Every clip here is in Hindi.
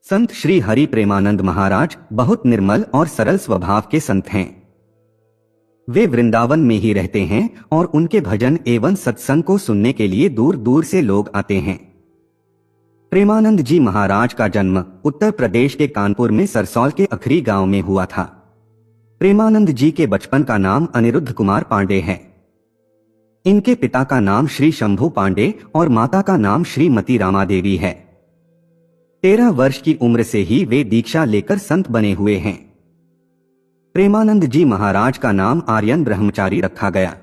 संत श्री हरि प्रेमानंद महाराज बहुत निर्मल और सरल स्वभाव के संत हैं। वे वृंदावन में ही रहते हैं और उनके भजन एवं सत्संग को सुनने के लिए दूर दूर से लोग आते हैं। प्रेमानंद जी महाराज का जन्म उत्तर प्रदेश के कानपुर में सरसौल के अखरी गांव में हुआ था। प्रेमानंद जी के बचपन का नाम अनिरुद्ध कुमार पांडे है। इनके पिता का नाम श्री शंभू पांडे और माता का नाम श्रीमती रामा देवी है। 13 वर्ष की उम्र से ही वे दीक्षा लेकर संत बने हुए हैं। प्रेमानंद जी महाराज का नाम आर्यन ब्रह्मचारी रखा गया।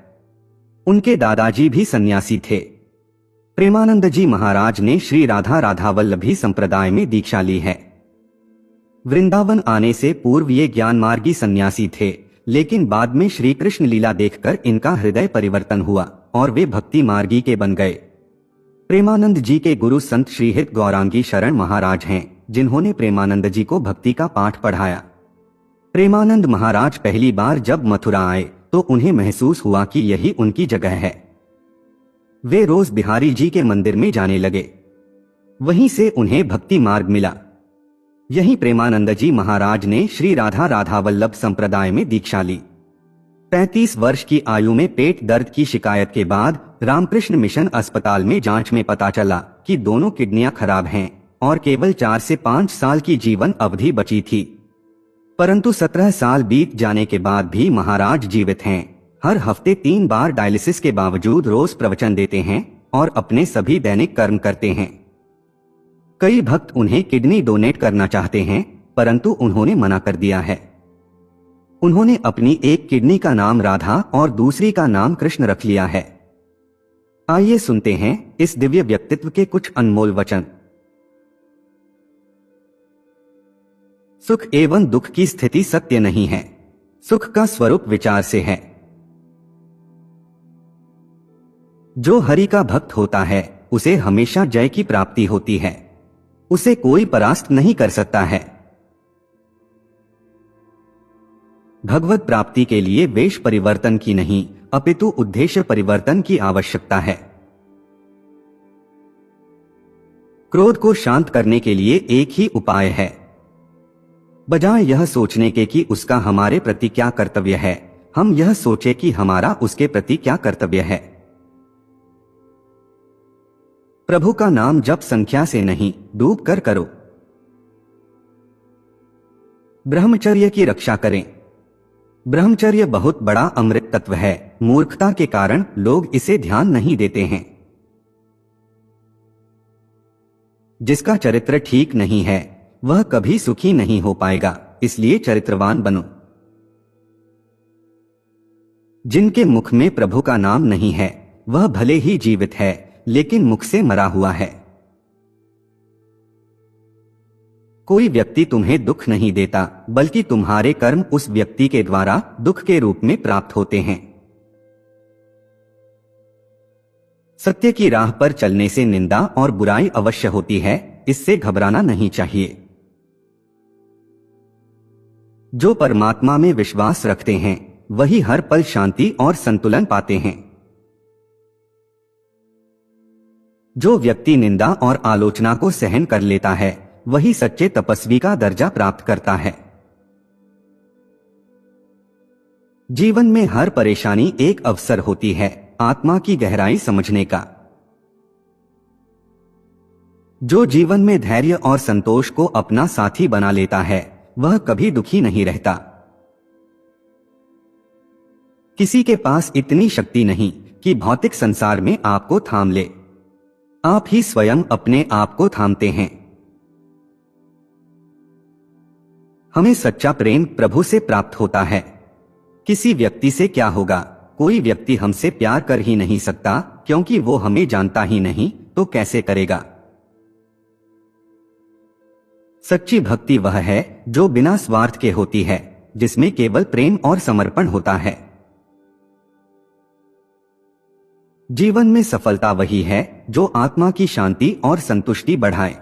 उनके दादाजी भी सन्यासी थे। प्रेमानंद जी महाराज ने श्री राधा राधावल्लभी संप्रदाय में दीक्षा ली है। वृंदावन आने से पूर्व ये ज्ञानमार्गी सन्यासी थे, लेकिन बाद में श्री कृष्ण लीला देखकर इनका हृदय परिवर्तन हुआ और वे भक्ति मार्गी के बन गए। प्रेमानंद जी के गुरु संत श्रीहित गौरांगी शरण महाराज हैं, जिन्होंने प्रेमानंद जी को भक्ति का पाठ पढ़ाया। प्रेमानंद महाराज पहली बार जब मथुरा आए तो उन्हें महसूस हुआ कि यही उनकी जगह है। वे रोज बिहारी जी के मंदिर में जाने लगे। वहीं से उन्हें भक्ति मार्ग मिला। यहीं प्रेमानंद जी महाराज ने श्री राधा राधावल्लभ संप्रदाय में दीक्षा ली। 35 वर्ष की आयु में पेट दर्द की शिकायत के बाद रामकृष्ण मिशन अस्पताल में जांच में पता चला कि दोनों किडनियां खराब हैं और केवल 4 से 5 साल की जीवन अवधि बची थी। परंतु 17 साल बीत जाने के बाद भी महाराज जीवित हैं। हर हफ्ते 3 बार डायलिसिस के बावजूद रोज प्रवचन देते हैं और अपने सभी दैनिक कर्म करते हैं। कई भक्त उन्हें किडनी डोनेट करना चाहते हैं, परंतु उन्होंने मना कर दिया है। उन्होंने अपनी एक किडनी का नाम राधा और दूसरी का नाम कृष्ण रख लिया है। आइए सुनते हैं इस दिव्य व्यक्तित्व के कुछ अनमोल वचन। सुख एवं दुख की स्थिति सत्य नहीं है, सुख का स्वरूप विचार से है। जो हरि का भक्त होता है उसे हमेशा जय की प्राप्ति होती है। उसे कोई परास्त नहीं कर सकता है। भगवत प्राप्ति के लिए वेश परिवर्तन की नहीं, अपितु उद्देश्य परिवर्तन की आवश्यकता है। क्रोध को शांत करने के लिए एक ही उपाय है। बजाय यह सोचने के कि उसका हमारे प्रति क्या कर्तव्य है, हम यह सोचे कि हमारा उसके प्रति क्या कर्तव्य है। प्रभु का नाम जप संख्या से नहीं, डूब कर करो। ब्रह्मचर्य की रक्षा करें। ब्रह्मचर्य बहुत बड़ा अमृत तत्व है। मूर्खता के कारण लोग इसे ध्यान नहीं देते हैं। जिसका चरित्र ठीक नहीं है वह कभी सुखी नहीं हो पाएगा, इसलिए चरित्रवान बनो। जिनके मुख में प्रभु का नाम नहीं है वह भले ही जीवित है, लेकिन मुख से मरा हुआ है। कोई व्यक्ति तुम्हें दुख नहीं देता, बल्कि तुम्हारे कर्म उस व्यक्ति के द्वारा दुख के रूप में प्राप्त होते हैं। सत्य की राह पर चलने से निंदा और बुराई अवश्य होती है, इससे घबराना नहीं चाहिए। जो परमात्मा में विश्वास रखते हैं वही हर पल शांति और संतुलन पाते हैं। जो व्यक्ति निंदा और आलोचना को सहन कर लेता है वही सच्चे तपस्वी का दर्जा प्राप्त करता है। जीवन में हर परेशानी एक अवसर होती है आत्मा की गहराई समझने का। जो जीवन में धैर्य और संतोष को अपना साथी बना लेता है वह कभी दुखी नहीं रहता। किसी के पास इतनी शक्ति नहीं कि भौतिक संसार में आपको थाम ले। आप ही स्वयं अपने आप को थामते हैं। हमें सच्चा प्रेम प्रभु से प्राप्त होता है। किसी व्यक्ति से क्या होगा? कोई व्यक्ति हमसे प्यार कर ही नहीं सकता, क्योंकि वो हमें जानता ही नहीं, तो कैसे करेगा? सच्ची भक्ति वह है जो बिना स्वार्थ के होती है, जिसमें केवल प्रेम और समर्पण होता है। जीवन में सफलता वही है जो आत्मा की शांति और संतुष्टि बढ़ाए।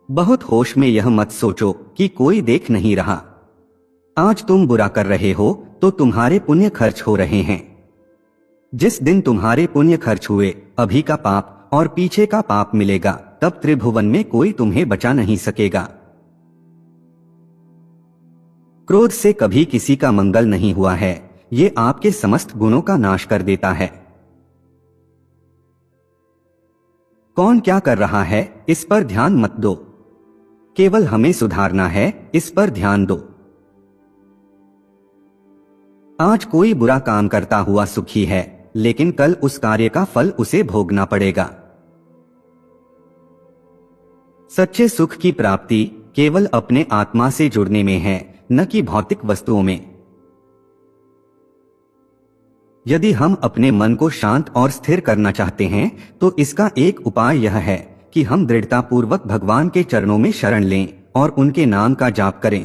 बहुत होश में यह मत सोचो कि कोई देख नहीं रहा। आज तुम बुरा कर रहे हो तो तुम्हारे पुण्य खर्च हो रहे हैं। जिस दिन तुम्हारे पुण्य खर्च हुए, अभी का पाप और पीछे का पाप मिलेगा। तब त्रिभुवन में कोई तुम्हें बचा नहीं सकेगा। क्रोध से कभी किसी का मंगल नहीं हुआ है, ये आपके समस्त गुणों का नाश कर देता है। कौन क्या कर रहा है इस पर ध्यान मत दो, केवल हमें सुधारना है, इस पर ध्यान दो। आज कोई बुरा काम करता हुआ सुखी है, लेकिन कल उस कार्य का फल उसे भोगना पड़ेगा। सच्चे सुख की प्राप्ति केवल अपने आत्मा से जुड़ने में है, न कि भौतिक वस्तुओं में। यदि हम अपने मन को शांत और स्थिर करना चाहते हैं तो इसका एक उपाय यह है कि हम दृढ़तापूर्वक भगवान के चरणों में शरण लें और उनके नाम का जाप करें।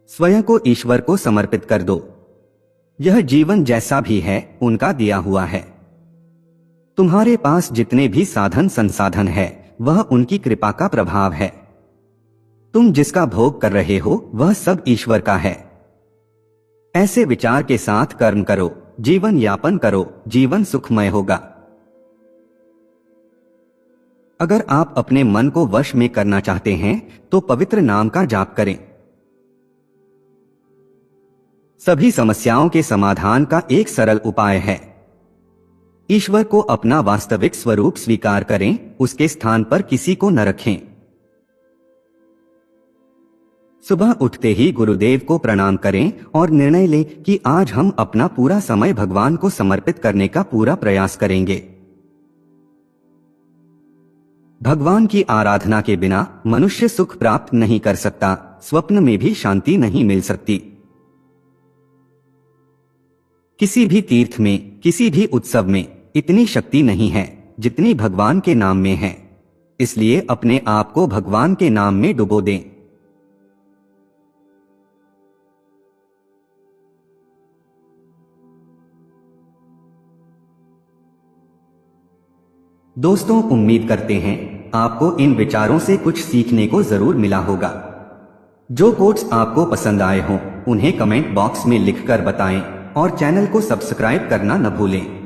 स्वयं को ईश्वर को समर्पित कर दो। यह जीवन जैसा भी है उनका दिया हुआ है। तुम्हारे पास जितने भी साधन संसाधन है वह उनकी कृपा का प्रभाव है। तुम जिसका भोग कर रहे हो वह सब ईश्वर का है। ऐसे विचार के साथ कर्म करो, जीवन यापन करो, जीवन सुखमय होगा। अगर आप अपने मन को वश में करना चाहते हैं तो पवित्र नाम का जाप करें। सभी समस्याओं के समाधान का एक सरल उपाय है। ईश्वर को अपना वास्तविक स्वरूप स्वीकार करें, उसके स्थान पर किसी को न रखें। सुबह उठते ही गुरुदेव को प्रणाम करें और निर्णय लें कि आज हम अपना पूरा समय भगवान को समर्पित करने का पूरा प्रयास करेंगे। भगवान की आराधना के बिना मनुष्य सुख प्राप्त नहीं कर सकता, स्वप्न में भी शांति नहीं मिल सकती। किसी भी तीर्थ में, किसी भी उत्सव में इतनी शक्ति नहीं है जितनी भगवान के नाम में है। इसलिए अपने आप को भगवान के नाम में डुबो दें। दोस्तों, उम्मीद करते हैं आपको इन विचारों से कुछ सीखने को जरूर मिला होगा। जो कोट्स आपको पसंद आए हों उन्हें कमेंट बॉक्स में लिखकर बताएं और चैनल को सब्सक्राइब करना न भूलें।